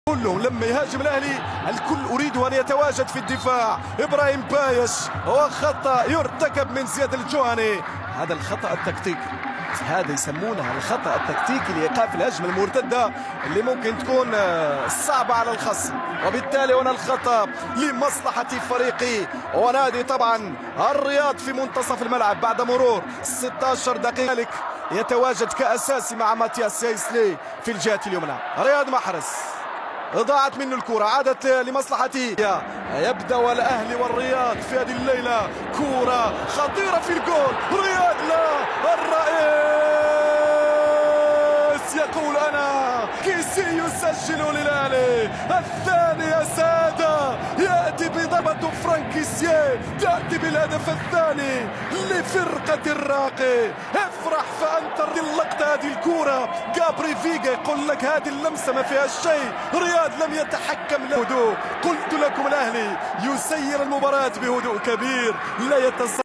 كلهم لما يهاجم الاهلي الكل اريد ان يتواجد في الدفاع. ابراهيم بايش وخطا يرتكب من زياد الجوهني. هذا الخطا التكتيكي، هذا يسمونه الخطا التكتيكي لايقاف الهجمه المرتده اللي ممكن تكون صعبه على الخصم، وبالتالي هنا الخطا لمصلحه فريقي ونادي طبعا الرياض في منتصف الملعب بعد مرور 16 دقيقه. يتواجد كاساسي مع ماتياس سيسلي في الجهه اليمنى. رياض محرز ضاعت منه الكرة، عادت لمصلحتي. يبدأ الأهلي والرياض في هذه الليلة. كرة خطيرة في الجول. رياض لا، الرئيس يقول أنا. كيسي يسجل للأهلي الثاني يا سادة. يأتي بضبط فرانكيسيه، تأتي بالهدف الثاني لفرقة الراقي. افرح فأنت اللقطة. هذه الكرة جابري فيجا يقول لك هذه اللمسة ما فيها شيء. رياض لم يتحكم بهدوء. قلت لكم الأهلي يسير المباراة بهدوء كبير، لا يتصرف.